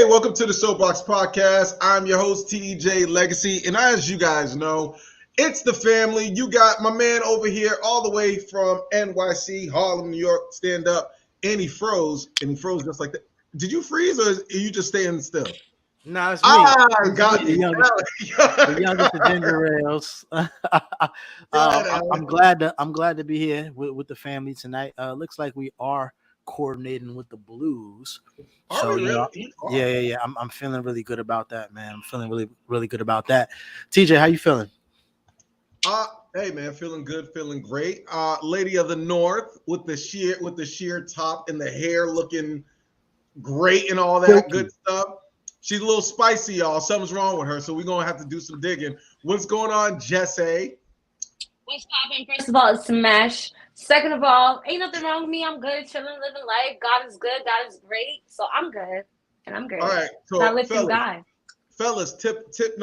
Hey, welcome to the Soapboxx Podcast. I'm your host, TJ Legacy, and as you guys know, it's the family. You got my man over here all the way from NYC, Harlem, New York, stand up, and he froze just like that. Did you freeze or are you just staying still? No, it's me. Got The you. youngest of ginger ales. I'm glad to be here with the family tonight. Looks like we are coordinating with the Blues. So yeah. I'm feeling really good about that, man. I'm feeling really good about that. TJ, how you feeling? Hey man, feeling good, feeling great. Lady of the North with the sheer top and the hair looking great and all that good stuff. She's a little spicy, y'all. Something's wrong with her, so we're gonna have to do some digging. What's going on, Jesse? What's poppin'? First of all, it's Smash. Second of all, ain't nothing wrong with me. I'm good, chilling, living life. God is good. God is great. So I'm good, and I'm great. All right, so fellas, tip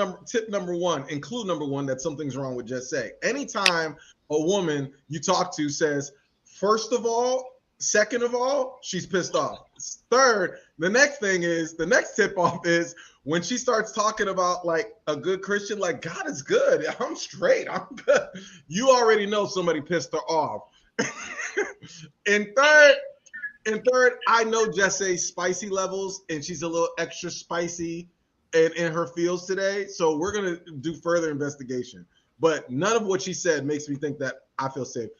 number one, include number one that something's wrong with Jesse. Anytime a woman you talk to says, first of all, second of all, she's pissed off. Third, the next tip off is when she starts talking about like a good Christian, like God is good, I'm straight, I'm good. You already know somebody pissed her off. and third, I know Jesse's spicy levels, and she's a little extra spicy in her feels today. So we're gonna do further investigation. But none of what she said makes me think that I feel safe.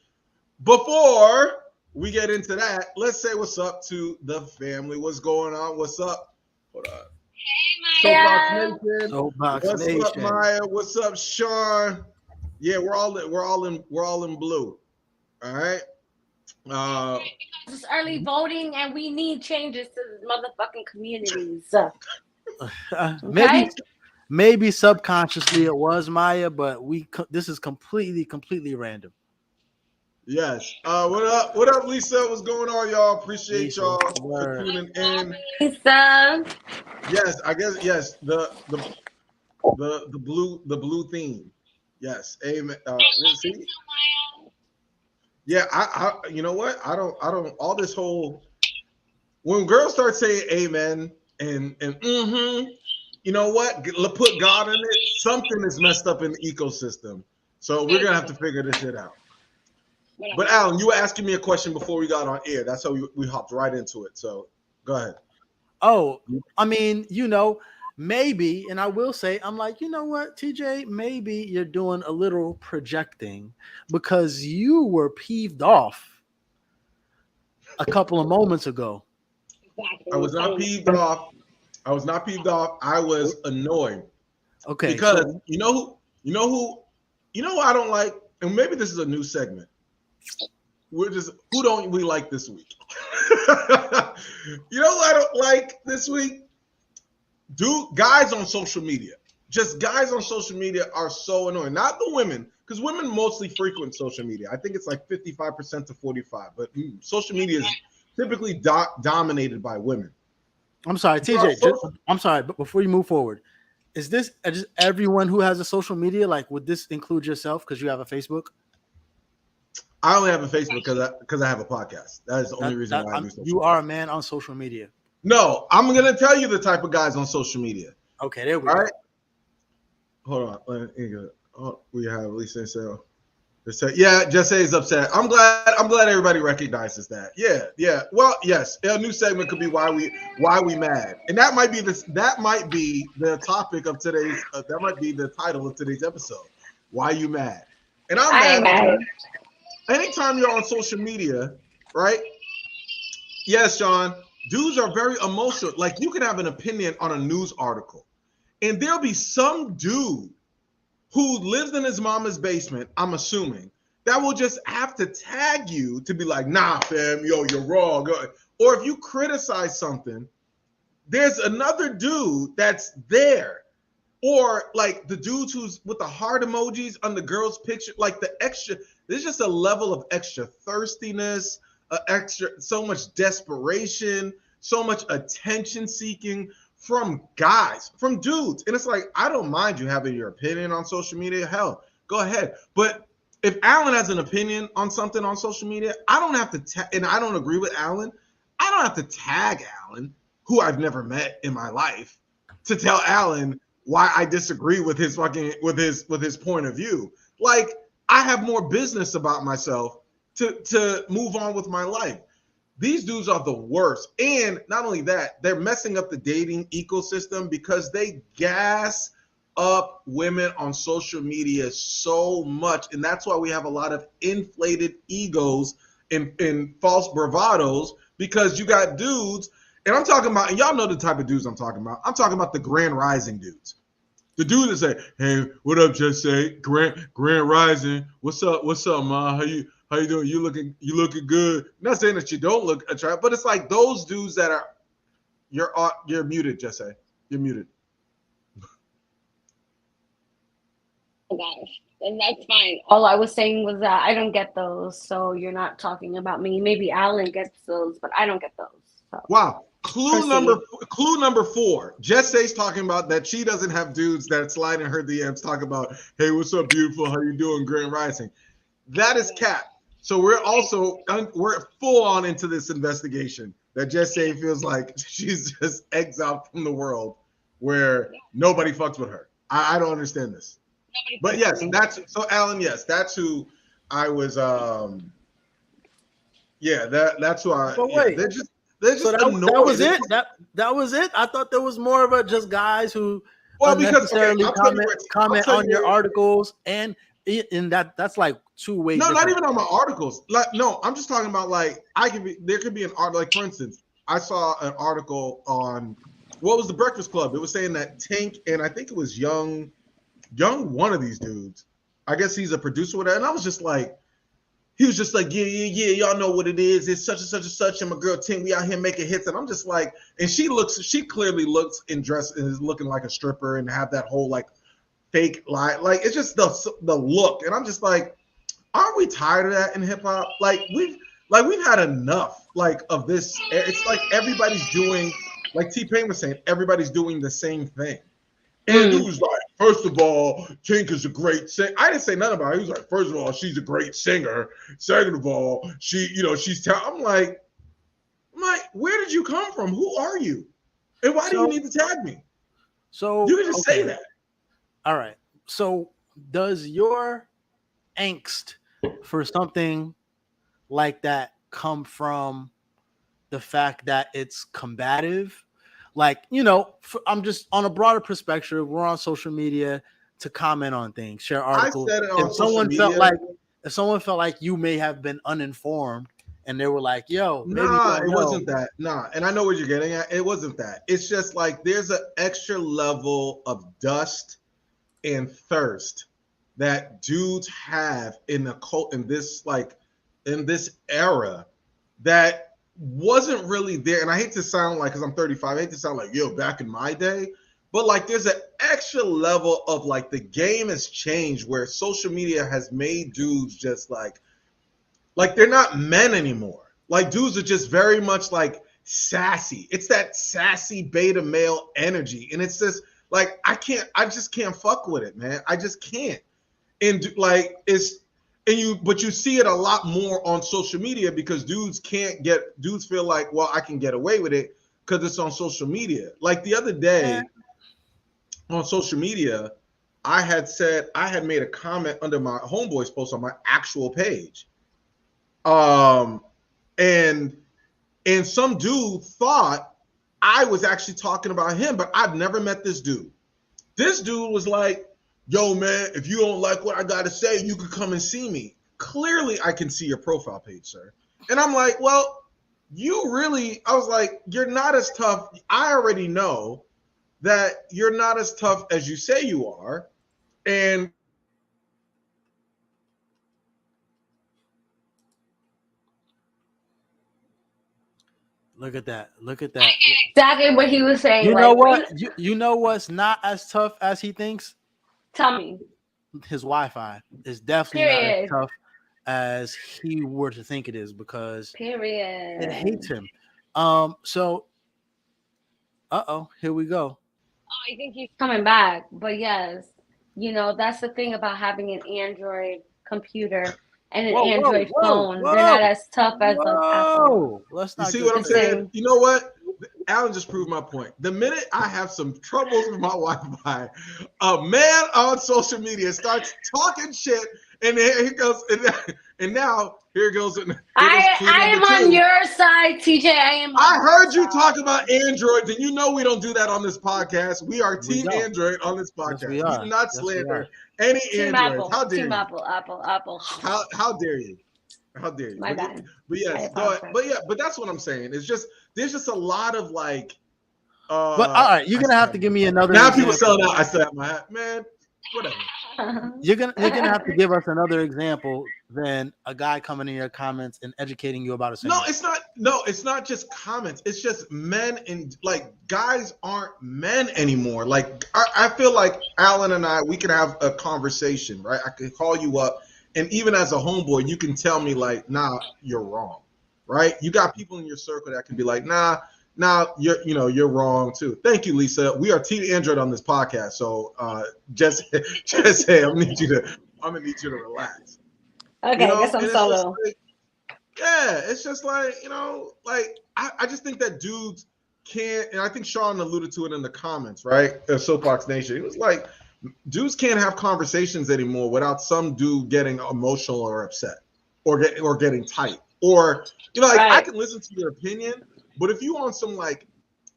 Before we get into that, let's say what's up to the family. What's going on? What's up? Hold on. Hey, Maya. What's up, Maya? What's up, Sean? Yeah, we're all in blue. All right. It's early voting, and we need changes to the motherfucking communities. Maybe subconsciously it was Maya, but this is completely random. Yes. What up, Lisa? What's going on, y'all? Appreciate y'all for tuning in. Lisa. Yes, I guess yes. The blue theme. Yes. Amen. See? Yeah, I you know what? I don't all this whole when girls start saying amen and you know what? Put God in it. Something is messed up in the ecosystem. So we're gonna have to figure this shit out. But Alan, you were asking me a question before we got on air. That's how we hopped right into it. So go ahead. Oh, I mean, maybe, and I will say, I'm like, you know what, TJ, maybe you're doing a little projecting because you were peeved off a couple of moments ago. I was not peeved off. I was annoyed. Okay. Because you know who I don't like, and maybe this is a new segment. Who don't we like this week? You know who I don't like this week? Guys on social media. Just guys on social media are so annoying. Not the women, because women mostly frequent social media. I think it's like 55% to 45%, but social media is typically dominated by women. I'm sorry, TJ. I'm sorry, but before you move forward, is this just everyone who has a social media? Like, would this include yourself because you have a Facebook? I only have a Facebook because I have a podcast. That is the only reason why I do social media. You are a man on social media. No, I'm going to tell you the type of guys on social media. Okay, there we go. All right. Hold on. Oh, we have Lisa. So, yeah, Jesse is upset. I'm glad everybody recognizes that. Yeah. Well, yes, a new segment could be why we mad, and that might be the topic of today's. That might be the title of today's episode. Why you mad? And I'm mad. Anytime you're on social media, right? Yes, Sean. Dudes are very emotional. Like you can have an opinion on a news article, and there'll be some dude who lives in his mama's basement, I'm assuming, that will just have to tag you to be like, nah, fam, yo, you're wrong. Or if you criticize something, there's another dude that's there. Or like the dudes who's with the heart emojis on the girl's picture, like the extra, there's just a level of extra thirstiness, so much desperation, so much attention seeking from guys, from dudes. And it's like, I don't mind you having your opinion on social media. Hell, go ahead. But if Alan has an opinion on something on social media, I don't have to, and I don't agree with Alan, I don't have to tag Alan. who I've never met in my life, to tell Alan why I disagree with his point of view. Like, I have more business about myself to move on with my life. These dudes are the worst. And not only that, they're messing up the dating ecosystem because they gas up women on social media so much. And that's why we have a lot of inflated egos and false bravados, because you got dudes, and I'm talking about, and y'all know the type of dudes I'm talking about. I'm talking about the Grand Rising dudes. The dude that say, "Hey, what up, just say Grand Rising? What's up, ma? How you doing? You looking good." Not saying that you don't look attractive, but it's like those dudes that are. You're muted, Jesse. You're muted. Oh gosh, and that's fine. All I was saying was that I don't get those, so you're not talking about me. Maybe Alan gets those, but I don't get those. So. Wow. Clue number 4. Jesse's talking about that she doesn't have dudes that slide in her DMs talk about, "Hey, what's up, beautiful? How you doing, Grand Rising?" That is cap. So we're full on into this investigation that Jesse feels like she's just exiled from the world where nobody fucks with her. I don't understand this. But yes, Alan. Yes, that's who I was. That's who I. But wait, they're just so that was it. That was it. I thought there was more of just guys who unnecessarily comment on your articles, and in that's like two ways. No, not even on my articles. Like, no, I'm just talking about like there could be an art. Like, for instance, I saw an article on what was the Breakfast Club. It was saying that Tank, and I think it was young one of these dudes. I guess he's a producer with that, and I was just like. He was just like, yeah, y'all know what it is. It's such and such and such, and my girl Ting, we out here making hits. And I'm just like, and she clearly looks and dressed and is looking like a stripper and have that whole like fake lie. Like, it's just the look. And I'm just like, aren't we tired of that in hip hop? Like we've had enough like of this. It's like everybody's doing, like T-Pain was saying, everybody's doing the same thing. And he was like, first of all, Tink is a great singer. I didn't say nothing about it. He was like, first of all, she's a great singer. Second of all, she's I'm like, where did you come from? Who are you? And why do you need to tag me? So you can just say that. All right. So does your angst for something like that come from the fact that it's combative? Like, I'm just on a broader perspective. We're on social media to comment on things, share articles. If someone felt like you may have been uninformed and they were like, yo, maybe it wasn't that. And I know what you're getting at. It wasn't that. It's just like there's an extra level of dust and thirst that dudes have in this era that wasn't really there. And I hate to sound like, because I'm 35, I hate to sound like, yo, back in my day, but like there's an extra level of like the game has changed where social media has made dudes just like they're not men anymore. Like dudes are just very much like sassy. It's that sassy beta male energy. And it's just like, I just can't fuck with it, man. I just can't. And like but you see it a lot more on social media because dudes feel like, well, I can get away with it because it's on social media. Like the other day on social media, I had made a comment under my homeboy's post on my actual page. And some dude thought I was actually talking about him, but I've never met this dude. This dude was like, yo, man, if you don't like what I got to say, you could come and see me. Clearly, I can see your profile page, sir. And I'm like, well, I was like, you're not as tough. I already know that you're not as tough as you say you are. And look at that. Exactly what he was saying. You know what? You know what's not as tough as he thinks? Tell me. His Wi-Fi is definitely not as tough as he were to think it is because it hates him. So here we go. I think he's coming back, but yes, that's the thing about having an Android computer and an Android phone. They're not as tough as Let's not. You see what I'm saying? You know what? Alan just proved my point. The minute I have some troubles with my Wi-Fi, a man on social media starts talking shit, and here he goes, and now here goes. I am on your side, TJ. I heard you talk about Androids, and you know we don't do that on this podcast. We are Team Android on this podcast. Yes, we do not slander any Team Androids. Apple. How dare Team you? Apple. How dare you? How dare you? My bad. But yes, but that's what I'm saying. It's just there's just a lot of like. But all right, you're gonna have to give me another. Now people selling out. I still have my hat, man. Whatever. You're gonna have to give us another example than a guy coming in your comments and educating you about a No, it's not. No, it's not just comments. It's just men and like guys aren't men anymore. Like I feel like Alan and we can have a conversation, right? I can call you up, and even as a homeboy, you can tell me like, nah, you're wrong, right? You got people in your circle that can be like, nah, you're wrong too. Thank you, Lisa. We are Team Android on this podcast. So just say I'm gonna need you to relax. Okay, I guess I'm solo. It's just like, I just think that dudes can't, and I think Sean alluded to it in the comments, right? Soapboxx Nation. It was like dudes can't have conversations anymore without some dude getting emotional or upset or getting tight. Or I can listen to your opinion. But if you on some like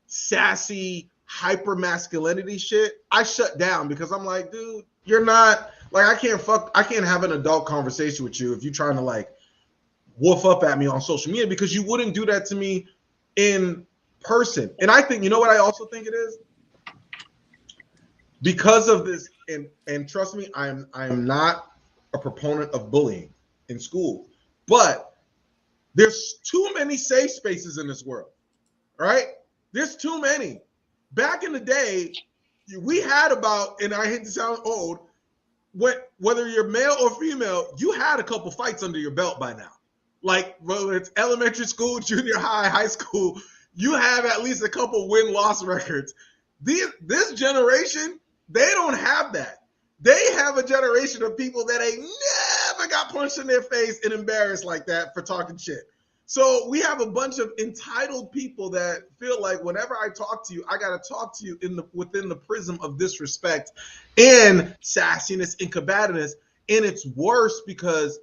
sassy hyper masculinity shit, I shut down because I'm like, dude, you're not like I can't have an adult conversation with you if you're trying to like woof up at me on social media because you wouldn't do that to me in person. And I think what I also think it is because of this, and trust me, I'm not a proponent of bullying in school, but there's too many safe spaces in this world, right? There's too many. Back in the day, we had about, and I hate to sound old, whether you're male or female, you had a couple fights under your belt by now. Like whether it's elementary school, junior high, high school, you have at least a couple win-loss records. This generation, they don't have that. They have a generation of people that ain't never got punched in their face and embarrassed like that for talking shit. So we have a bunch of entitled people that feel like whenever I talk to you, I got to talk to you within the prism of disrespect and sassiness and combativeness. And it's worse because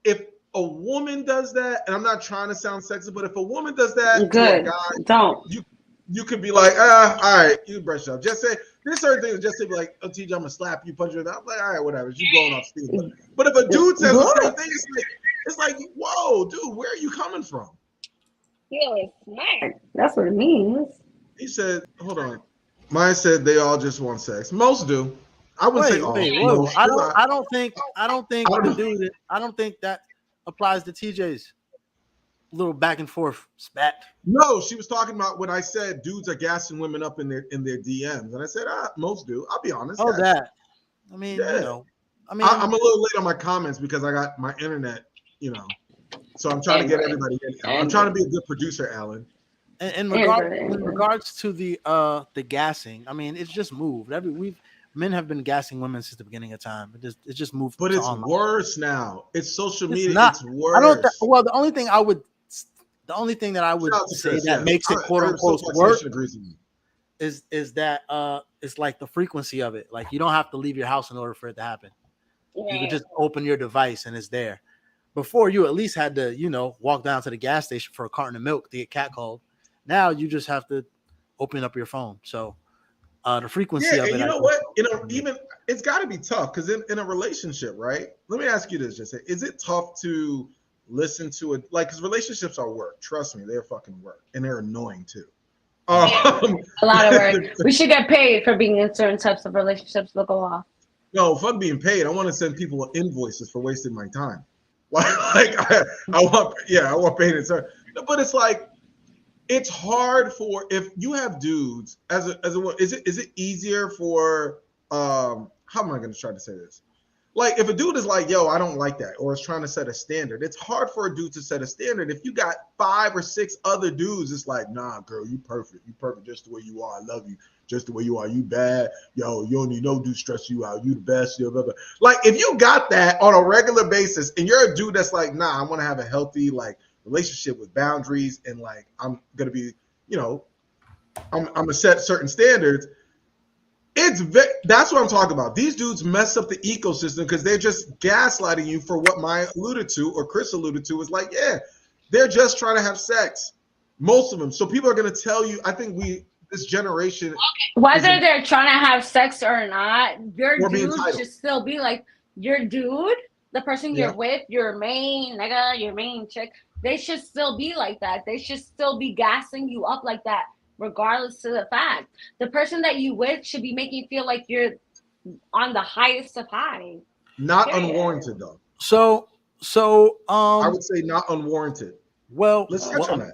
if a woman does that, and I'm not trying to sound sexist, but if a woman does that to a guy, don't. You could be like, all right, you brush it up. Just say, there's certain things, just say like, oh, TJ, I'm going to slap you, punch you. I'm like, all right, whatever. You going off steam. But if a dude says the same thing, it's like, whoa, dude, where are you coming from? You're smart. That's what it means. He said, hold on. Mine said they all just want sex. Most do. I wouldn't say all. Whoa. I don't think that applies to TJ's little back and forth spat. No, she was talking about when I said dudes are gassing women up in their DMs, and I said most do. I'll be honest. Oh, that. I mean, I'm a little late on my comments because I got my internet, so I'm trying to get everybody in. I'm trying to be a good producer, Alan. In regards to the gassing, I mean, it's just moved. Men have been gassing women since the beginning of time. It just moved. But it's worse now. It's social media. It's worse. The only thing that I would say that makes it quote unquote worse is that it's like the frequency of it. Like you don't have to leave your house in order for it to happen. Yeah. You can just open your device and it's there. Before you at least had to, walk down to the gas station for a carton of milk to get catcalled. Now you just have to open up your phone. So the frequency of it. You know what? Even it's got to be tough because in a relationship, right? Let me ask you this: is it tough to listen to it? Like, because relationships are work. Trust me, they're fucking work, and they're annoying too. A lot of work. We should get paid for being in certain types of relationships. Look off. No, fuck being paid. I want to send people invoices for wasting my time. I want paid in certain. But it's like. It's hard for if you have dudes is it easier for how am I going to try to say this? Like if a dude is like, yo, I don't like that, or is trying to set a standard, it's hard for a dude to set a standard. If you got 5 or 6 other dudes, it's like, nah, girl, you perfect just the way you are. I love you just the way you are. You bad, yo, you don't need no dude stress you out. You the best, blah, blah, blah. Like if you got that on a regular basis, and you're a dude that's like, nah, I want to have a healthy relationship with boundaries, and like I'm gonna be, I'm gonna set certain standards. That's what I'm talking about. These dudes mess up the ecosystem because they're just gaslighting you for what Maya alluded to or Chris alluded to is like, yeah, they're just trying to have sex. Most of them. So people are gonna tell you. I think this generation, whether they're trying to have sex or not, your or being dude entitled. should still be like your dude, the person Yeah. you're with, your main nigga, your main chick. They should still be like that. They should still be gassing you up like that, regardless of the fact. The person that you with should be making you feel like you're on the highest of high. Not Period. unwarranted though. So I would say not unwarranted. well, Let's touch on that.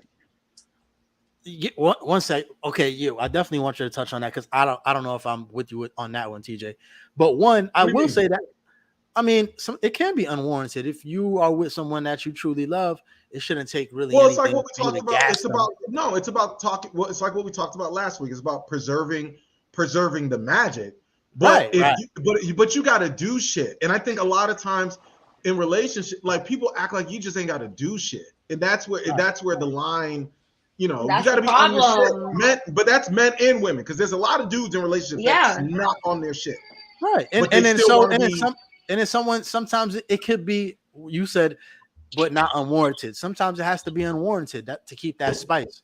One sec. Okay, I definitely want you to touch on that because I don't know if I'm with you on that one, TJ. But one, I will say that I mean, it can be unwarranted if you are with someone that you truly love. It shouldn't take really. Well, it's like what we anything talked about. It's about talking. Well, it's like what we talked about last week. It's about preserving the magic. But but you got to do shit. And I think a lot of times in relationship, like people act like you just ain't got to do shit, and that's where the line. You know, That's you got to be on your shit, men. But that's men and women because there's a lot of dudes in relationships that's not on their shit. Right, sometimes it could be you said, but not unwarranted. Sometimes it has to be unwarranted to keep that spice.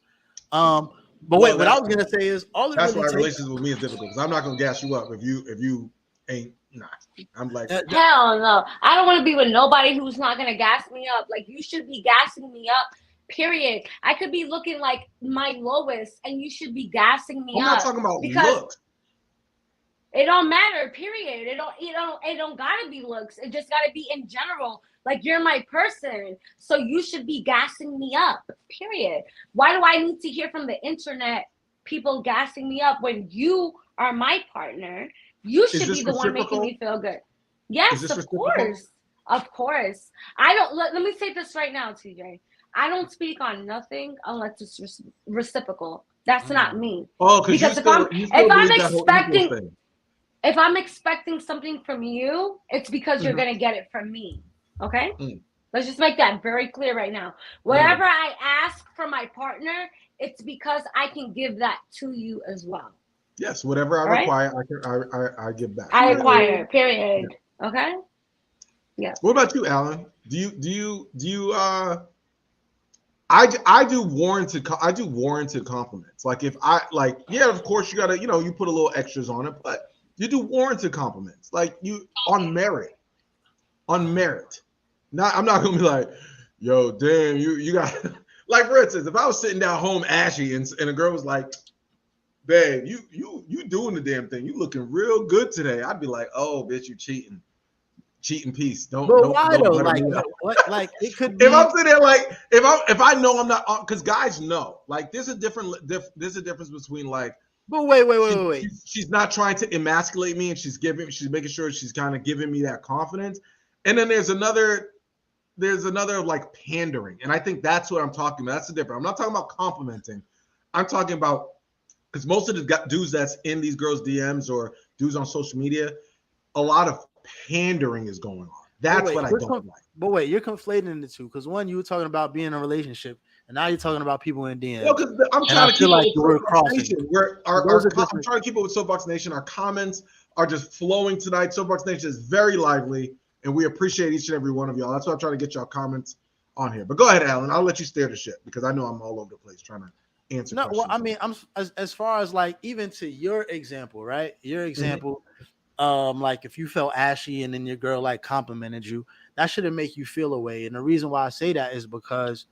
But wait, what I was gonna say is that's why relationships with me is difficult because I'm not gonna gas you up if you ain't not. I'm like hell no. I don't want to be with nobody who's not gonna gas me up. Like you should be gassing me up. Period. I could be looking like my lowest, and you should be gassing me up. I'm not talking about looks. It don't matter. Period. It don't gotta be looks. It just gotta be in general. Like you're my person, so you should be gassing me up. Period. Why do I need to hear from the internet people gassing me up when you are my partner? You should be the one making me feel good. Yes, of course. Of course. I don't. Let me say this right now, TJ. I don't speak on nothing unless it's reciprocal. That's not me. Oh, because if I'm expecting something from you, it's because you're gonna get it from me. Okay? Let's just make that very clear right now. Whatever I ask from my partner, it's because I can give that to you as well. Yes, whatever I require, I give back. I acquire. Period. Yeah. Okay. Yeah. What about you, Alan? Do you I do warranted compliments. Like if I like, yeah, of course you gotta, you put a little extras on it, but you do warranted compliments. Like you on merit. Not I'm not gonna be like, yo, damn, you got like for instance, if I was sitting down home ashy and a girl was like, babe, you doing the damn thing. You looking real good today. I'd be like, oh, bitch, you cheating. Cheating piece. Don't. Why though? Like it could be. If I'm sitting there, like if I know I'm not, because guys know. Like there's a difference between like. But wait. She's not trying to emasculate me, and she's making sure she's kind of giving me that confidence. And then there's another like pandering, and I think that's what I'm talking about. That's the difference. I'm not talking about complimenting. I'm talking about because most of the dudes that's in these girls' DMs or dudes on social media, a lot of pandering is going on. That's what I don't like. But wait, you're conflating the two because one, you were talking about being in a relationship, and now you're talking about people in DMs. Well, because I'm trying to keep it with Soapboxx Nation. I'm trying to keep it with Soapboxx Nation. Our comments are just flowing tonight. Soapboxx Nation is very lively, and we appreciate each and every one of y'all. That's why I'm trying to get y'all comments on here. But go ahead, Alan. I'll let you steer the ship because I know I'm all over the place trying to answer. No, well, I mean, I'm as far as like even to your example, right? Your example. Like if you felt ashy and then your girl like complimented you, that shouldn't make you feel away. And the reason why I say that is because,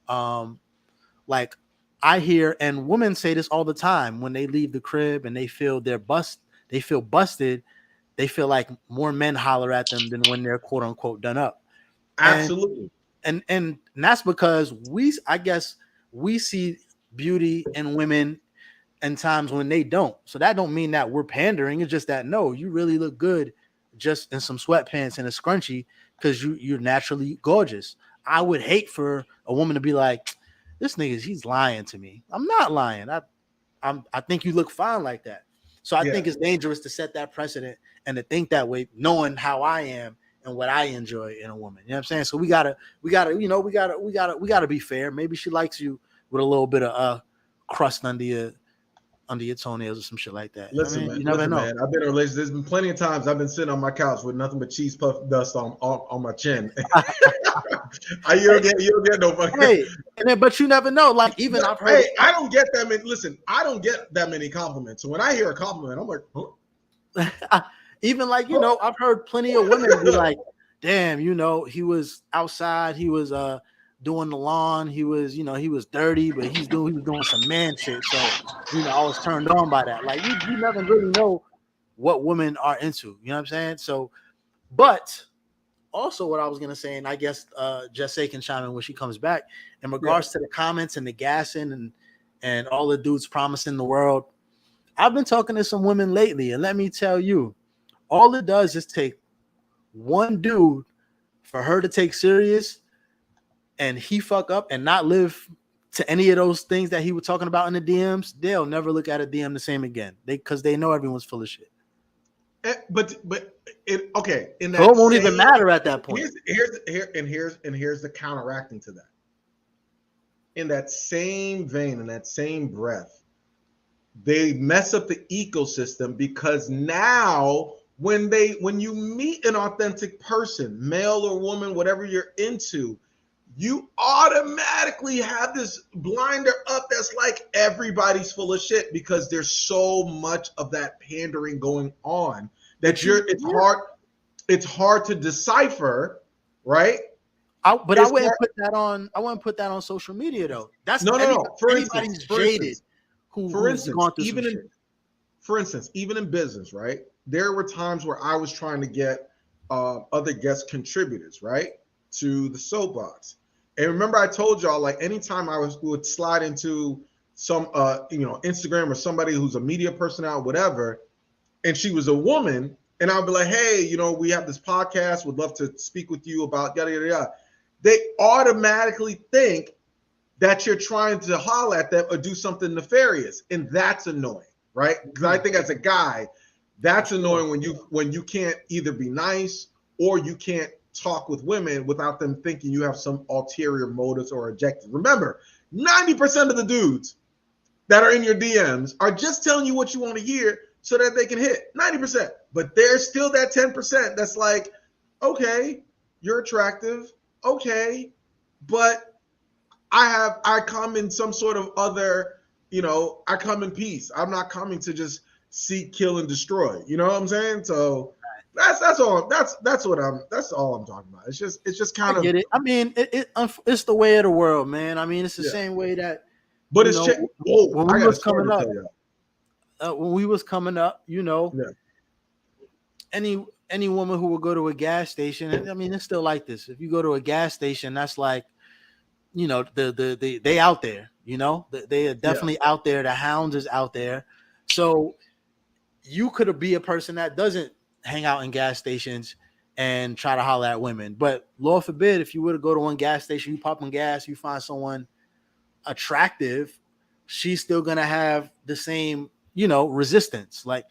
like I hear and women say this all the time when they leave the crib and they feel busted. They feel like more men holler at them than when they're quote unquote done up. Absolutely. And that's because I guess we see beauty in women and times when they don't. So that don't mean that we're pandering. It's just that no, you really look good just in some sweatpants and a scrunchie because you're naturally gorgeous. I would hate for a woman to be like, this nigga, he's lying to me. I'm not lying. I think you look fine like that. So I think it's dangerous to set that precedent and to think that way, knowing how I am and what I enjoy in a woman. You know what I'm saying? So we gotta be fair. Maybe she likes you with a little bit of crust under your under your toenails or some shit like that. Listen, I mean, man. you never Listen, know. man. I've been in a relationship. There's been plenty of times I've been sitting on my couch with nothing but cheese puff dust on my chin. You don't get no fucking. Hey, but you never know. Like even I've heard. Hey, I don't get that many. Listen, I don't get that many compliments. So when I hear a compliment, I'm like, huh? Even like I've heard plenty of women be like, "Damn, he was outside. He was doing the lawn. He was he was dirty, but he was doing some man shit." So I was turned on by that. Like you never really know what women are into. You know what I'm saying? So, but also what I was gonna say, and I guess Jesse can chime in when she comes back in regards to the comments and the gassing and all the dudes promising the world. I've been talking to some women lately, and let me tell you, all it does is take one dude for her to take serious, and he fuck up and not live to any of those things that he was talking about in the DMs. They'll never look at a DM the same again. Because they know everyone's full of shit. But it okay. In that so it won't even matter at that point. Here's the counteracting to that. In that same vein, in that same breath, they mess up the ecosystem because now when you meet an authentic person, male or woman, whatever you're into, you automatically have this blinder up that's like everybody's full of shit because there's so much of that pandering going on that it's hard to decipher, right? I wouldn't put that on social media though. That's no. For anybody's jaded. For instance, even in business, right? There were times where I was trying to get other guest contributors, right, to the Soapboxx. And remember, I told y'all, like, anytime would slide into some, Instagram or somebody who's a media personality, whatever, and she was a woman, and I'll be like, hey, we have this podcast, would love to speak with you about yada, yada, yada. They automatically think that you're trying to holler at them or do something nefarious. And that's annoying, right? Because I think as a guy, that's annoying when you can't either be nice or you can't talk with women without them thinking you have some ulterior motives or objectives. Remember, 90% of the dudes that are in your DMs are just telling you what you want to hear so that they can hit 90%. But there's still that 10% that's like, okay, you're attractive. Okay. But I come in some sort of other, I come in peace. I'm not coming to just seek, kill, and destroy. You know what I'm saying? So that's all. That's all I'm talking about. It's just kind of. I get it. I mean, it's the way of the world, man. I mean, it's the same way that. But it's when we was coming up, any woman who would go to a gas station, and I mean, it's still like this. If you go to a gas station, that's like, they out there. They are definitely out there. The hounds is out there. So you could be a person that doesn't hang out in gas stations and try to holler at women. But Lord forbid, if you were to go to one gas station, you pop in gas, you find someone attractive, she's still gonna have the same, resistance. Like,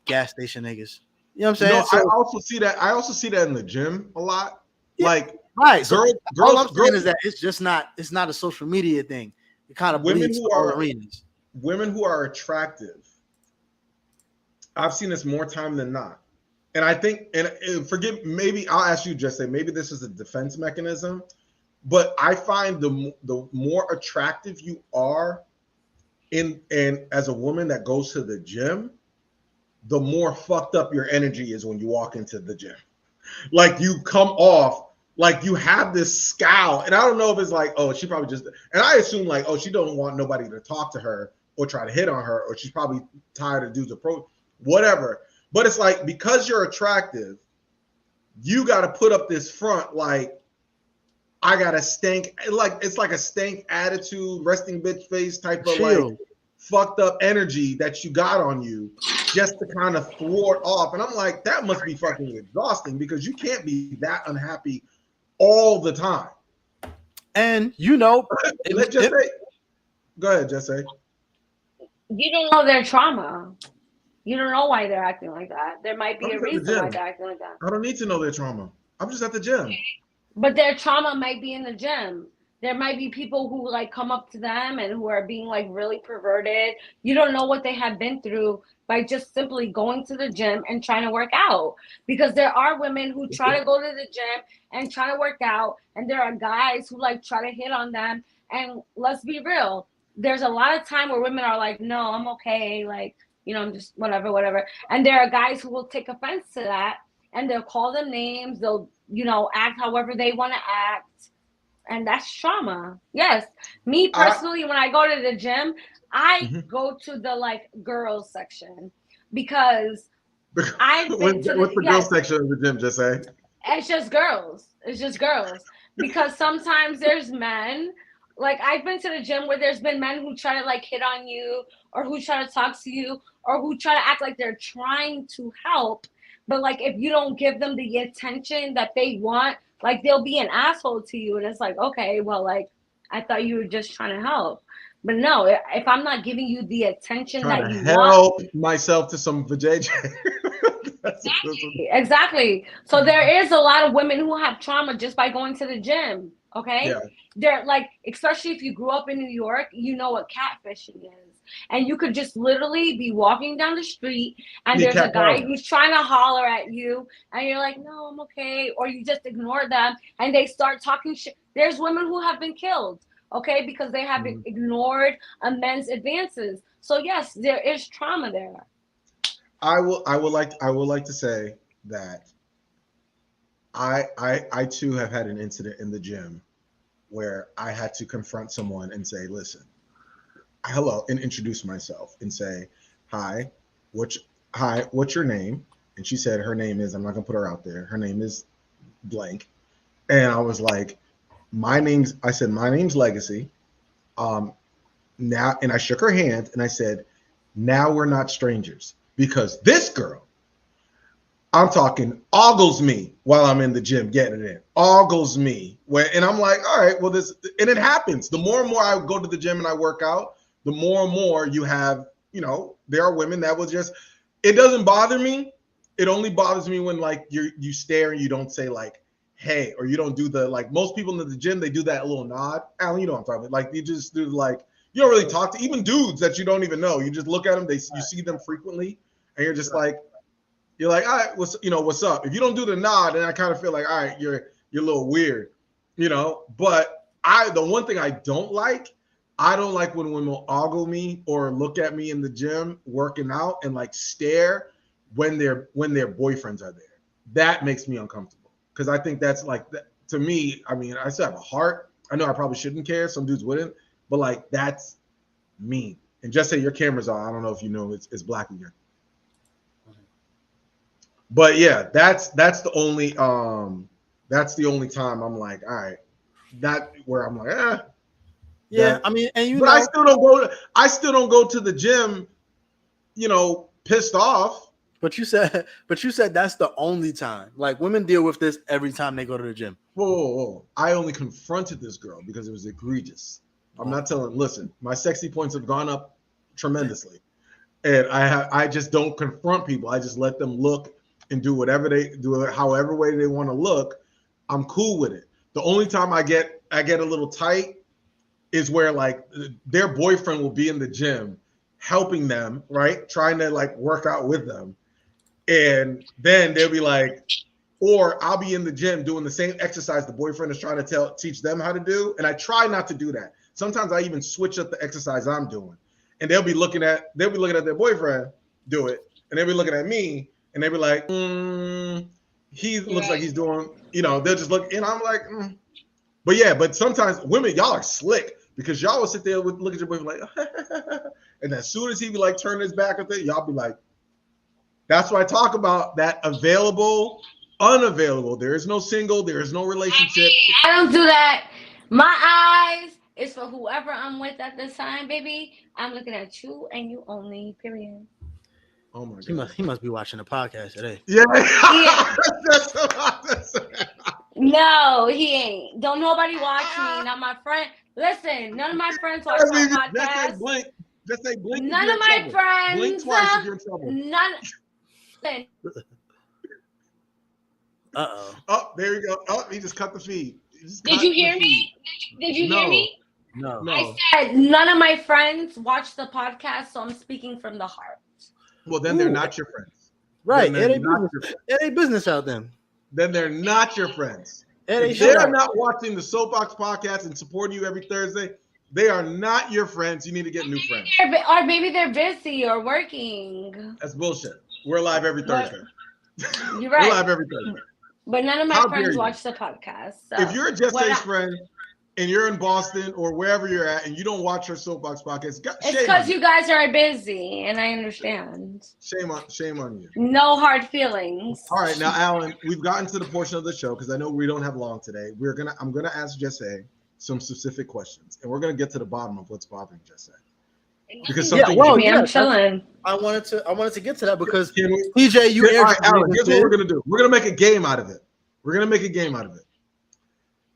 gas station niggas. You know what I'm saying? I also see that in the gym a lot. Yeah, like, right. So all I'm saying is that it's not a social media thing. It kind of bleeds all arenas. Women who are attractive, I've seen this more time than not. And I think, and forgive, maybe I'll ask you, Jesse, maybe this is a defense mechanism, but I find the more attractive you are and as a woman that goes to the gym, the more fucked up your energy is when you walk into the gym. Like, you come off like you have this scowl, and I don't know if it's like, oh, she probably just, and I assume like, oh, she don't want nobody to talk to her or try to hit on her, or she's probably tired of dudes approach, whatever. But it's like, because you're attractive, you got to put up this front like, I got a stank, like it's like a stank attitude, resting bitch face type of like fucked up energy that you got on you just to kind of thwart off. And I'm like, that must be fucking exhausting because you can't be that unhappy all the time. And go ahead, Jesse. You don't know their trauma. You don't know why they're acting like that. There might be a reason why they're acting like that. I don't need to know their trauma. I'm just at the gym. But their trauma might be in the gym. There might be people who like come up to them and who are being like really perverted. You don't know what they have been through by just simply going to the gym and trying to work out. Because there are women who try to go to the gym and try to work out, and there are guys who like try to hit on them. And let's be real, there's a lot of time where women are like, no, I'm okay, like, I'm just whatever. And there are guys who will take offense to that, and they'll call them names, they'll, act however they want to act. And that's trauma. Yes. Me personally, when I go to the gym, I go to the like girls section because I've been to what's the girls section of the gym, just say? It's just girls. Because sometimes there's men. Like, I've been to the gym where there's been men who try to like hit on you, or who try to talk to you, or who try to act like they're trying to help. But like, if you don't give them the attention that they want, like, they'll be an asshole to you. And it's like, okay, well, like, I thought you were just trying to help. But no, if I'm not giving you the attention that you help myself to some vajayjay. Exactly. So there is a lot of women who have trauma just by going to the gym. Okay. Yeah. They're like, especially if you grew up in New York, you know what catfishing is. And you could just literally be walking down the street and there's a guy who's trying to holler at you and you're like, no, I'm okay. Or you just ignore them and they start talking shit. There's women who have been killed, okay, because they have ignored men's advances. So yes, there is trauma there. I would like to say that I too have had an incident in the gym where I had to confront someone and say, listen, hello, and introduce myself and say, hi, what's your name? And she said her name is, I'm not gonna put her out there, her name is blank. And I was like, my name's Legacy. Now, and I shook her hand and I said, now we're not strangers, because this girl, I'm talking, ogles me while I'm in the gym getting it in. Ogles me. And I'm like, all right, well, and it happens. The more and more I go to the gym and I work out, the more and more you have, there are women that will just, it doesn't bother me. It only bothers me when like you stare and you don't say like, hey, or you don't do the, like most people in the gym, they do that little nod. Alan, you know what I'm talking about. Like you just do like, you don't really talk to even dudes that you don't even know. You just look at them, you see them frequently and you're just like, all right, what's up? If you don't do the nod, then I kind of feel like, all right, you're a little weird, But the one thing I don't like when women will ogle me or look at me in the gym working out and like stare when their boyfriends are there. That makes me uncomfortable because I think that's like to me. I mean, I still have a heart. I know I probably shouldn't care. Some dudes wouldn't, but like that's mean. And just say your camera's on. I don't know if you know it's black again. But yeah, that's the only time I'm like, all right, that where I'm like, yeah. I mean, and I still don't go to the gym, pissed off. But you said that's the only time. Like women deal with this every time they go to the gym. Whoa. I only confronted this girl because it was egregious. I'm not telling. Listen, my sexy points have gone up tremendously, and I just don't confront people. I just let them look and do whatever they do, however way they want to look. I'm cool with it. The only time I get a little tight is where like their boyfriend will be in the gym helping them, right? Trying to like work out with them. And then they'll be like, or I'll be in the gym doing the same exercise the boyfriend is trying to teach them how to do. And I try not to do that. Sometimes I even switch up the exercise I'm doing. And they'll be looking at their boyfriend do it. And they'll be looking at me. And they be like, he looks like he's doing, they'll just look, and I'm like, But yeah, but sometimes women, y'all are slick because y'all will sit there with look at your boyfriend like, and as soon as he be like turning his back at it, y'all be like, that's what I talk about, that available, unavailable. There is no single, there is no relationship. I don't do that. My eyes is for whoever I'm with at this time, baby. I'm looking at you and you only, period. Oh my God. He must be watching the podcast today. Yeah. No, he ain't. Don't nobody watch me. Not my friend. Listen, none of my friends watch my podcast. Just say blink. None of my friends. Blink twice if you're in trouble. None. Uh-oh. Oh, there you go. Oh, he just cut the feed. Did you hear me? Did you hear me? No. I said none of my friends watch the podcast, so I'm speaking from the heart. Well, then they're not your friends. Right. It ain't business out then. Then they're not your friends. If they are not watching the Soapboxx Podcast and supporting you every Thursday, they are not your friends. You need to get new friends. Or maybe they're busy or working. That's bullshit. We're live every Thursday. You're right. We're live every Thursday. But none of my friends watch the podcast. So. If you're a Just Say's friend and you're in Boston or wherever you're at and you don't watch our Soapboxx Podcast, it's because you guys are busy, and I understand. Shame on you. No hard feelings. All right, now Alan, we've gotten to the portion of the show because I know we don't have long today. I'm gonna ask Just Say some specific questions, and we're gonna get to the bottom of what's bothering Just Say. Because I'm chilling. I wanted to get to that because TJ, Alan, here's what we're gonna do. We're gonna make a game out of it.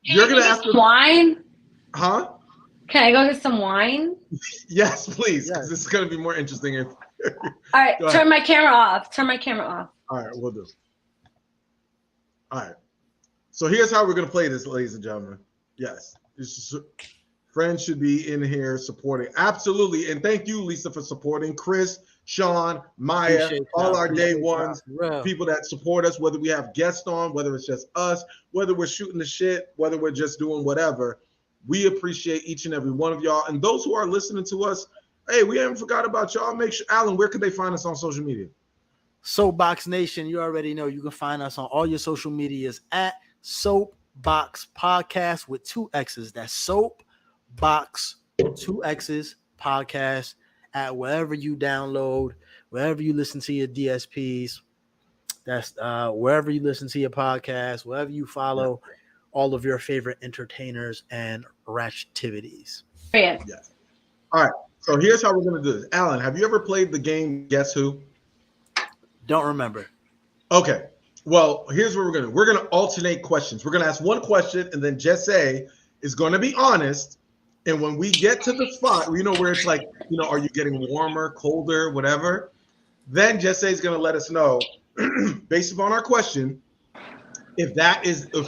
You're gonna ask some wine. Huh? Can I go get some wine? Yes, please. Because this is gonna be more interesting. All right, turn my camera off. All right, we'll do. All right. So here's how we're gonna play this, ladies and gentlemen. Yes, friends should be in here supporting. Absolutely, and thank you, Lisa, for supporting. Chris, Sean, Maya, all our day ones, people that support us, whether we have guests on, whether it's just us, whether we're shooting the shit, whether we're just doing whatever. We appreciate each and every one of y'all. And those who are listening to us, hey, we haven't forgot about y'all. Make sure, Alan, where can they find us on social media? Soapboxx Nation, you already know you can find us on all your social medias at Soapboxx Podcast with 2 X's. That's Soapboxx 2 X's Podcast at wherever you download, wherever you listen to your DSPs. That's wherever you listen to your podcast, wherever you follow all of your favorite entertainers and ratchetivities. Yeah. All right. So here's how we're going to do this. Alan, have you ever played the game Guess Who? Don't remember. Okay. Well, here's what we're going to do. We're going to alternate questions. We're going to ask one question, and then Jesse is going to be honest. And when we get to the spot, where it's like, are you getting warmer, colder, whatever? Then Jesse is going to let us know, based upon our question, if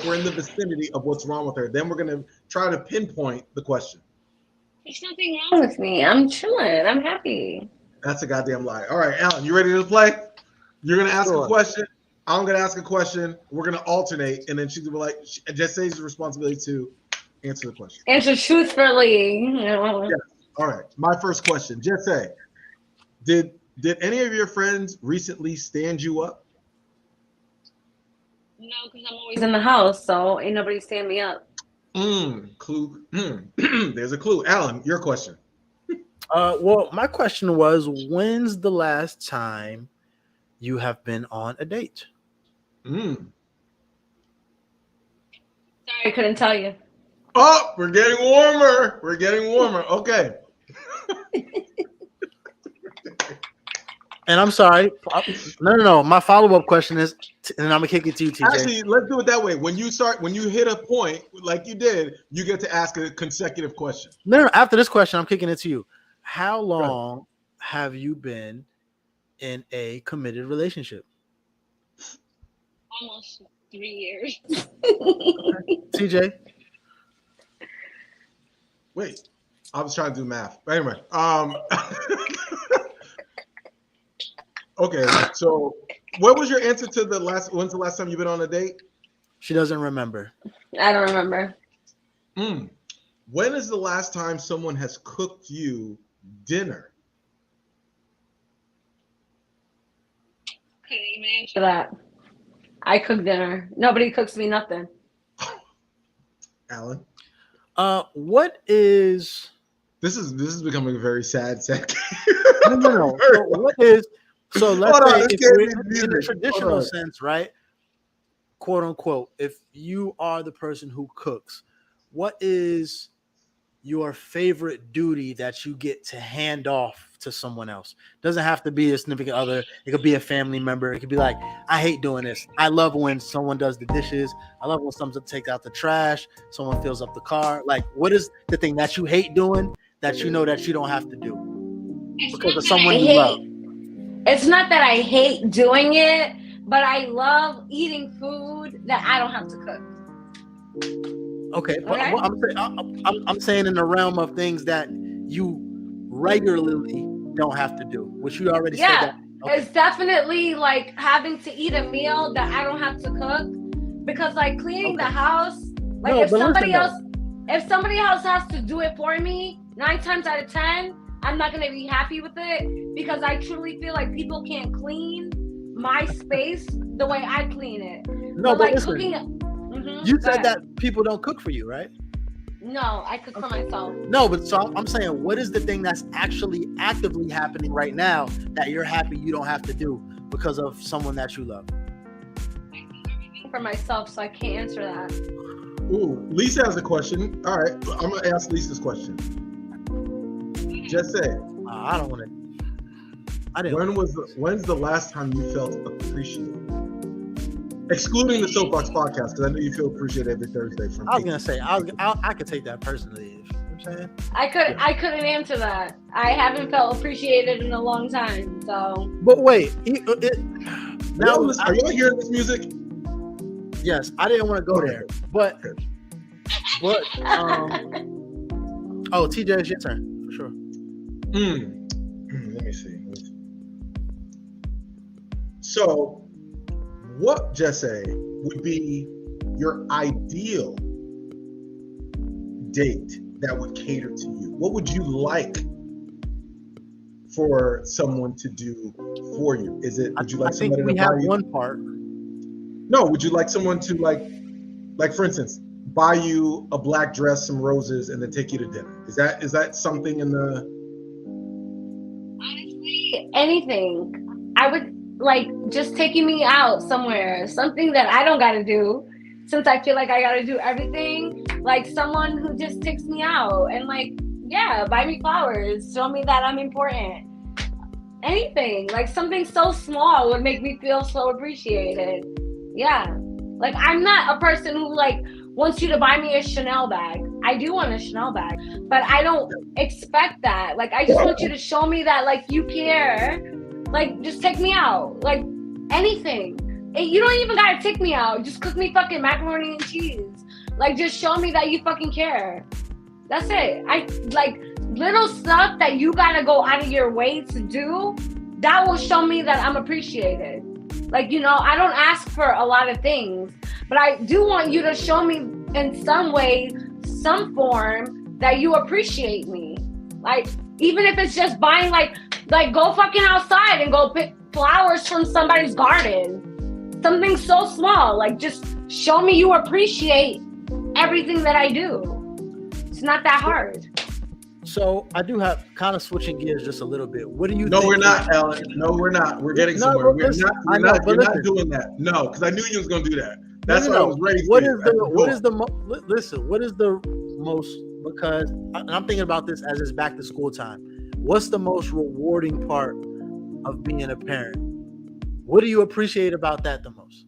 we're in the vicinity of what's wrong with her. Then we're going to try to pinpoint the question. There's nothing wrong with me. I'm chilling. I'm happy. That's a goddamn lie. All right, Alan, you ready to play? You're going to ask a question. I'm going to ask a question. We're going to alternate. And then she's going to be like, Jesse's responsibility to answer the question. Answer truthfully. Yeah. All right. My first question. Jesse, did any of your friends recently stand you up? No, because I'm always in the house, so ain't nobody stand me up. Clue. There's a clue. Alan, your question. Well, my question was, when's the last time you have been on a date? Sorry, I couldn't tell you. Oh, we're getting warmer. Okay. And I'm sorry. No. My follow-up question is, and I'm gonna kick it to you, TJ. Actually, let's do it that way. When you hit a point like you did, you get to ask a consecutive question. No. After this question, I'm kicking it to you. How long have you been in a committed relationship? Almost 3 years. TJ? Wait, I was trying to do math. But anyway, okay, so what was your answer to when's the last time you've been on a date? She doesn't remember. I don't remember. When is the last time someone has cooked you dinner? Couldn't even answer that. I cook dinner. Nobody cooks me nothing. Alan? What is... This is becoming a very sad. No. So what is... So let's say if we're in the traditional sense, right? Quote unquote, if you are the person who cooks, what is your favorite duty that you get to hand off to someone else? Doesn't have to be a significant other. It could be a family member. It could be like, I hate doing this. I love when someone does the dishes. I love when someone takes out the trash. Someone fills up the car. Like, what is the thing that you hate doing that you know that you don't have to do because of someone you love? It's not that I hate doing it, but I love eating food that I don't have to cook. Okay, but Okay. I'm saying in the realm of things that you regularly don't have to do, which you already said Yeah, that. Okay. it's definitely like having to eat a meal that I don't have to cook, because like cleaning the house, like No, if but somebody listen, else, if somebody else has to do it for me, 9 times out of 10, I'm not gonna be happy with it, because I truly feel like people can't clean my space the way I clean it. No, but like listen, cooking. you Go said ahead. that people don't cook for you, right? No, I cook for myself. No, but so I'm saying, what is the thing that's actually actively happening right now that you're happy you don't have to do because of someone that you love? For myself, so I can't answer that. Ooh, Lisa has a question. All right, I'm gonna ask Lisa's question. Just say, I don't want to. I didn't. when's the last time you felt appreciated? Excluding the Soapboxx Podcast, because I know you feel appreciated every Thursday from I was me. gonna say I could take that personally. You know what I'm saying? I couldn't answer that. I haven't felt appreciated in a long time. So. But wait, Now, are y'all hearing this music? Yes, I didn't want to go there, but oh, TJ, it's your turn for sure. Let me see. So, what, Jesse, would be your ideal date that would cater to you? What would you like for someone to do for you? Would you like I think somebody we to have buy you? one part. No, would you like someone to like for instance, buy you a black dress, some roses, and then take you to dinner? Is that something in the? Honestly, anything. I would like just taking me out somewhere, something that I don't got to do, since I feel like I got to do everything. Like someone who just takes me out and like, yeah, buy me flowers, show me that I'm important. Anything, like something so small would make me feel so appreciated. Yeah, like I'm not a person who like wants you to buy me a Chanel bag. I do want a Chanel bag, but I don't expect that. Like I just want you to show me that like you care. Like just take me out, like anything. And you don't even gotta take me out. Just cook me fucking macaroni and cheese. Like just show me that you fucking care. That's it. I like little stuff that you gotta go out of your way to do. That will show me that I'm appreciated. Like, you know, I don't ask for a lot of things, but I do want you to show me in some way, some form that you appreciate me. Like, even if it's just buying like go fucking outside and go pick flowers from somebody's garden. Something so small, like just show me you appreciate everything that I do. It's not that hard. So I do have kind of switching gears just a little bit. What do you? No, think we're not, Alan. No, we're not. We're getting somewhere. We're not doing that. No, because I knew you was gonna do that. That's why I was ready. What is the most? Because I'm thinking about this as it's back to school time. What's the most rewarding part of being a parent? What do you appreciate about that the most?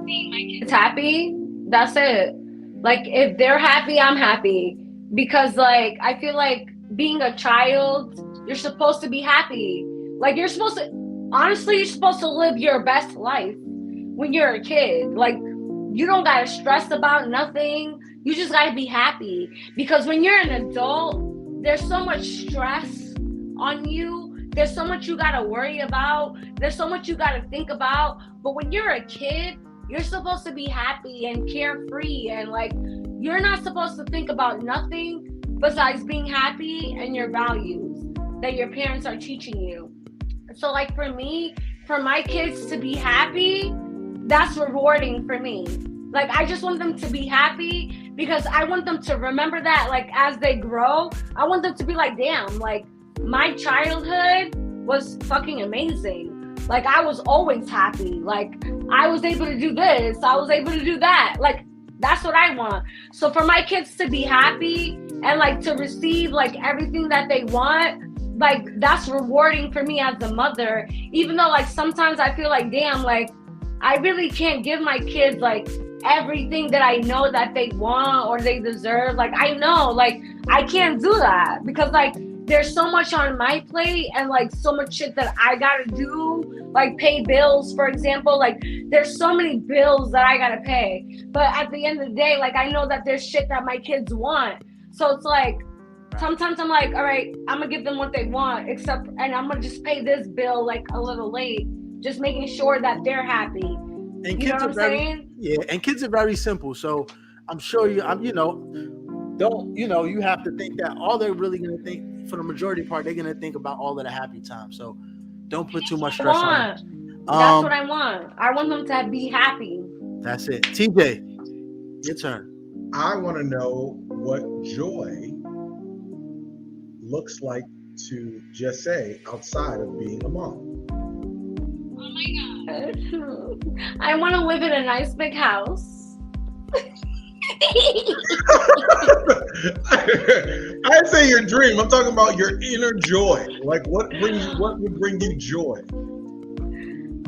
Seeing my kids happy. That's it. Like if they're happy, I'm happy. Because like I feel like being a child, you're supposed to be happy. Like you're supposed to live your best life when you're a kid. Like you don't gotta stress about nothing. You just gotta be happy. Because when you're an adult, there's so much stress on you. There's so much you gotta worry about. There's so much you gotta think about. But when you're a kid, you're supposed to be happy and carefree, and like you're not supposed to think about nothing besides being happy and your values that your parents are teaching you. So like for me, for my kids to be happy, that's rewarding for me. Like I just want them to be happy because I want them to remember that like as they grow, I want them to be like, damn, like my childhood was fucking amazing. Like I was always happy. Like I was able to do this. I was able to do that. Like that's what I want. So for my kids to be happy and like to receive like everything that they want, like that's rewarding for me as a mother. Even though like sometimes I feel like, damn, like I really can't give my kids like everything that I know that they want or they deserve. Like, I know, like, I can't do that because, like, there's so much on my plate and, like, so much shit that I gotta do, like, pay bills, for example. Like, there's so many bills that I gotta pay. But at the end of the day, like, I know that there's shit that my kids want. So it's like, sometimes I'm like, all right, I'm gonna give them what they want, and I'm gonna just pay this bill, like, a little late, just making sure that they're happy. And you know what I'm saying? Yeah, and kids are very simple. So I'm sure you have to think that all they're really gonna think, for the majority part, they're gonna think about all of the happy times. So don't put too much stress on them. That's what I want. I want them to be happy. That's it. TJ, your turn. I want to know what joy looks like to Jesse outside of being a mom. Oh my God. I want to live in a nice big house. I'd say your dream. I'm talking about your inner joy. Like, what would bring you joy?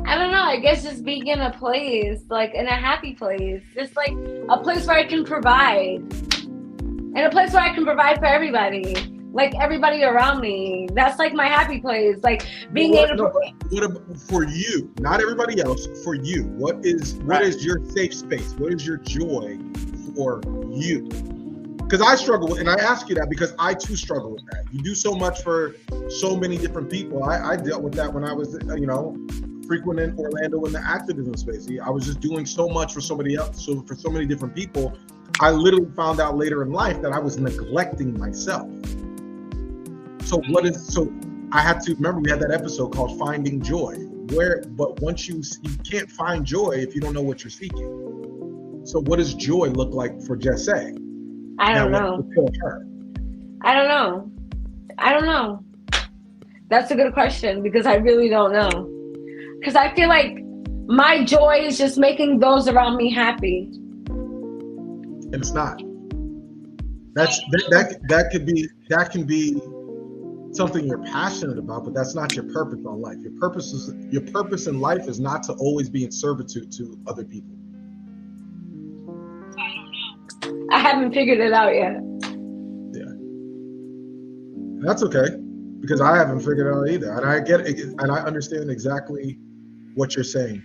I don't know. I guess just being in a place, like in a happy place, just like a place where I can provide, and a place where I can provide for everybody, like everybody around me. That's like my happy place. Like being able to. What about for you? Not everybody else. For you, what is your safe space? What is your joy for you? Because I struggle, and I ask you that because I too struggle with that. You do so much for so many different people. I dealt with that when I was, frequenting Orlando in the activism space. I was just doing so much for somebody else, so for so many different people. I literally found out later in life that I was neglecting myself. So I had to remember we had that episode called Finding Joy, but once you can't find joy if you don't know what you're seeking. So what does joy look like for Jesse? I don't know. I don't know. That's a good question because I really don't know. Because I feel like my joy is just making those around me happy. And it's not. That can be something you're passionate about, but that's not your purpose on life. Your purpose in life is not to always be in servitude to other people. I don't know. I haven't figured it out yet. Yeah. That's okay. Because I haven't figured it out either. And I get it, and I understand exactly what you're saying.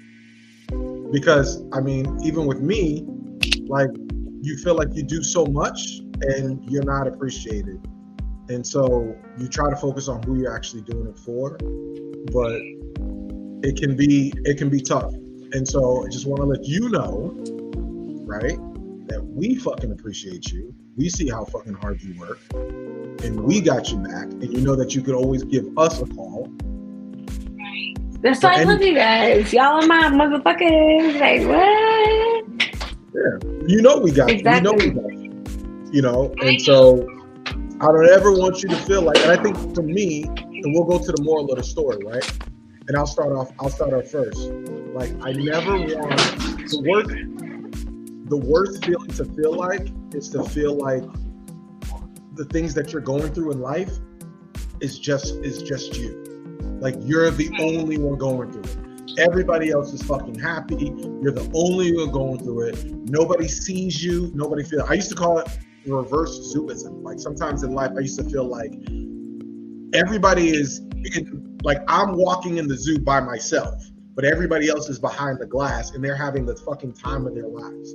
Because, I mean, even with me, like, you feel like you do so much and you're not appreciated. And so you try to focus on who you're actually doing it for, but it can be tough. And so I just want to let you know, right, that we fucking appreciate you. We see how fucking hard you work. And we got you back, and you know that you could always give us a call. Right. That's why I love you guys. Y'all are my motherfuckers. Like, what? Yeah. You know we got exactly. You. You know we got you. You know? And so I don't ever want you to feel like, and I think for me, and we'll go to the moral of the story, right? And I'll start off first. Like, I never want the worst feeling to feel like is to feel like the things that you're going through in life is just you. Like, you're the only one going through it. Everybody else is fucking happy. You're the only one going through it. Nobody sees you. Nobody feels. I used to call it reverse zooism. Like, sometimes in life, I used to feel like everybody is like, I'm walking in the zoo by myself, but everybody else is behind the glass and they're having the fucking time of their lives.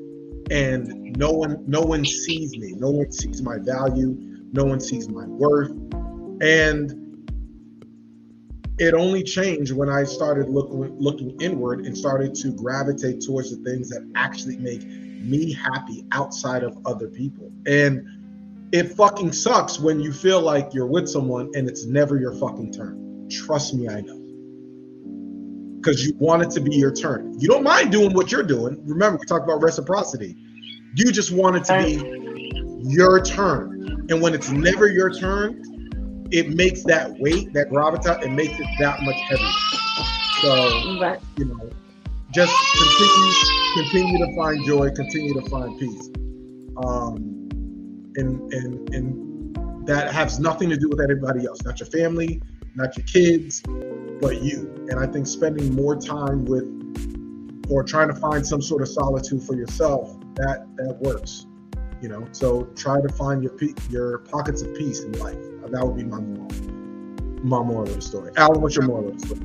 And no one sees me. No one sees my value. No one sees my worth. And it only changed when I started looking inward and started to gravitate towards the things that actually make me happy outside of other people. And it fucking sucks when you feel like you're with someone and it's never your fucking turn. Trust me, I know. Because you want it to be your turn. You don't mind doing what you're doing. Remember, we talked about reciprocity. You just want it to be your turn. And when it's never your turn, it makes that weight, that gravitas, it makes it that much heavier. So, you know, just continue to find joy, continue to find peace. And that has nothing to do with anybody else, not your family, not your kids, but you. And I think spending more time with or trying to find some sort of solitude for yourself, that works. So try to find your pockets of peace in life. That would be my moral of the story. Alan, what's your moral of the story?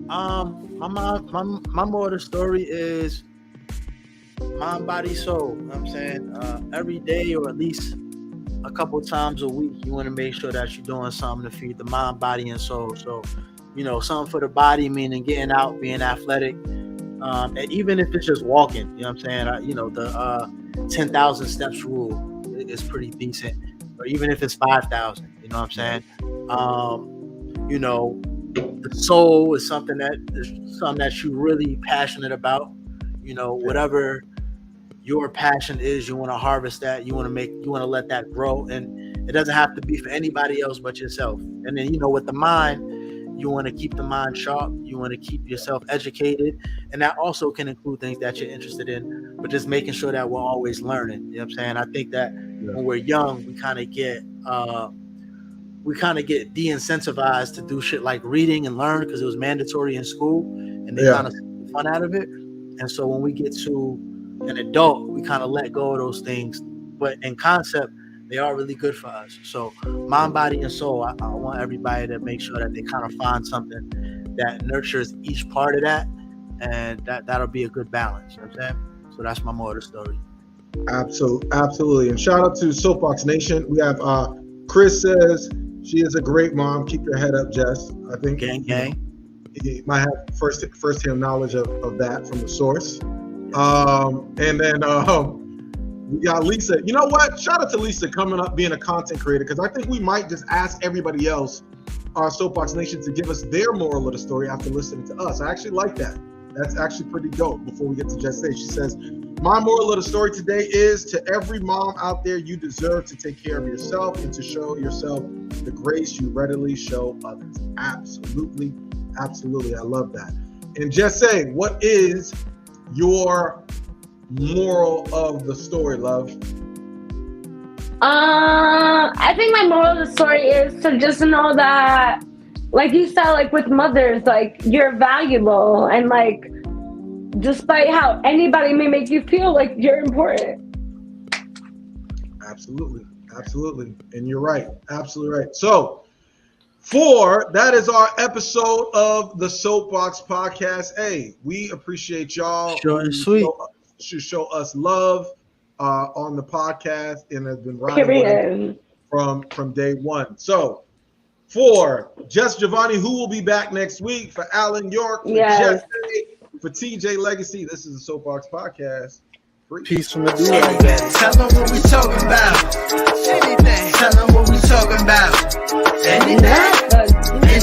My moral of the story is mind, body, soul. You know what I'm saying? Every day, or at least a couple times a week, you want to make sure that you're doing something to feed the mind, body, and soul. So, something for the body, meaning getting out, being athletic. And even if it's just walking, you know what I'm saying? The 10,000 steps rule is pretty decent. Or even if it's 5,000, you know what I'm saying? The soul is something that you're really passionate about. Whatever your passion is, you want to harvest that. You want to let that grow, and it doesn't have to be for anybody else but yourself. And then with the mind, you want to keep the mind sharp. You want to keep yourself educated, and that also can include things that you're interested in. But just making sure that we're always learning. You know what I'm saying? I think that when we're young, we kind of get de-incentivized to do shit like reading and learn because it was mandatory in school, and they kind of take fun out of it. And so when we get to an adult, we kind of let go of those things. But in concept, they are really good for us. So mind, body, and soul, I want everybody to make sure that they kind of find something that nurtures each part of that, and that'll be a good balance. You know what I'm saying? So that's my moral of the story. Absolutely. And shout out to Soapbox Nation. We have Chris says she is a great mom. Keep your head up, Jess. I think gang. You might have first-hand knowledge of that from the source. And then we got Lisa. You know what? Shout out to Lisa coming up, being a content creator, because I think we might just ask everybody else, our Soapbox Nation, to give us their moral of the story after listening to us. I actually like that. That's actually pretty dope. Before we get to Jess Say, she says, my moral of the story today is, to every mom out there, you deserve to take care of yourself and to show yourself the grace you readily show others. Absolutely. I love that. And Jess Say, what is your moral of the story, love? I think my moral of the story is to just know that, like you said, like with mothers, like you're valuable, and like despite how anybody may make you feel, like you're important. Absolutely. And you're right. Absolutely right. So that is our episode of the Soapboxx Podcast. Hey, we appreciate y'all. Short and sweet. Show us love on the podcast, and has been riding from day one. So for Jess Giovanni, who will be back next week, for Alan York, for Jess, for TJ Legacy, this is the Soapboxx Podcast. Peace from the dude. Tell them what we talking about. Anything. Tell them what we talking about. Anything.